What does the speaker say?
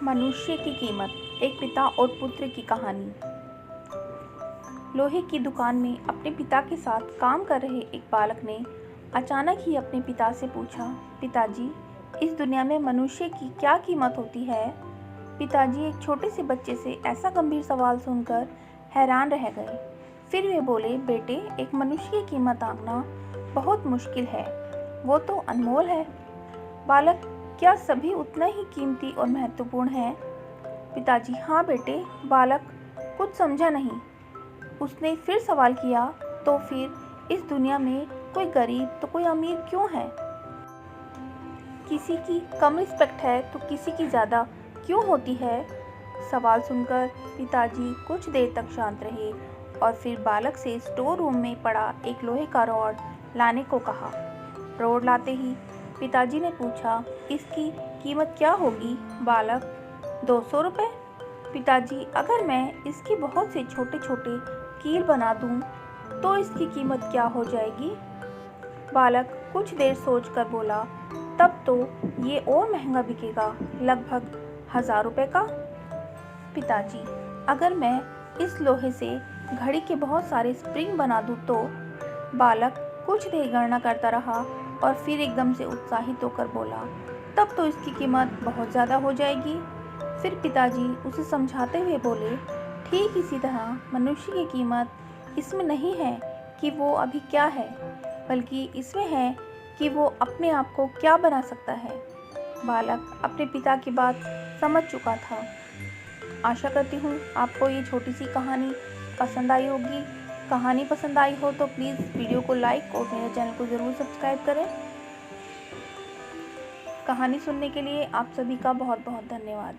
मनुष्य की कीमत, एक पिता और पुत्र की कहानी। लोहे की दुकान में अपने पिता के साथ काम कर रहे एक बालक ने अचानक ही अपने पिता से पूछा, पिताजी, इस दुनिया में मनुष्य की क्या कीमत होती है? पिताजी एक छोटे से बच्चे से ऐसा गंभीर सवाल सुनकर हैरान रह गए। फिर वे बोले, बेटे, एक मनुष्य की कीमत आंकना बहुत मुश्किल है, वो तो अनमोल है। बालक, क्या सभी उतना ही कीमती और महत्वपूर्ण है? पिताजी, हाँ बेटे। बालक कुछ समझा नहीं। उसने फिर सवाल किया, तो फिर इस दुनिया में कोई गरीब तो कोई अमीर क्यों है? किसी की कम रिस्पेक्ट है तो किसी की ज़्यादा क्यों होती है? सवाल सुनकर पिताजी कुछ देर तक शांत रहे और फिर बालक से स्टोर रूम में पड़ा एक लोहे का रॉड लाने को कहा। रॉड लाते ही पिताजी ने पूछा, इसकी कीमत क्या होगी? बालक, 200 रुपये। पिताजी, अगर मैं इसकी बहुत से छोटे छोटे कील बना दूं, तो इसकी कीमत क्या हो जाएगी? बालक कुछ देर सोचकर बोला, तब तो ये और महंगा बिकेगा, लगभग 1000 रुपये का। पिताजी, अगर मैं इस लोहे से घड़ी के बहुत सारे स्प्रिंग बना दूं तो? बालक कुछ देर गणना करता रहा और फिर एकदम से उत्साहित होकर बोला, तब तो इसकी कीमत बहुत ज़्यादा हो जाएगी। फिर पिताजी उसे समझाते हुए बोले, ठीक इसी तरह मनुष्य की कीमत इसमें नहीं है कि वो अभी क्या है, बल्कि इसमें है कि वो अपने आप को क्या बना सकता है। बालक अपने पिता की बात समझ चुका था। आशा करती हूँ आपको ये छोटी सी कहानी पसंद आई होगी। कहानी पसंद आई हो तो प्लीज़ वीडियो को लाइक और मेरे चैनल को ज़रूर सब्सक्राइब करें। कहानी सुनने के लिए आप सभी का बहुत बहुत धन्यवाद।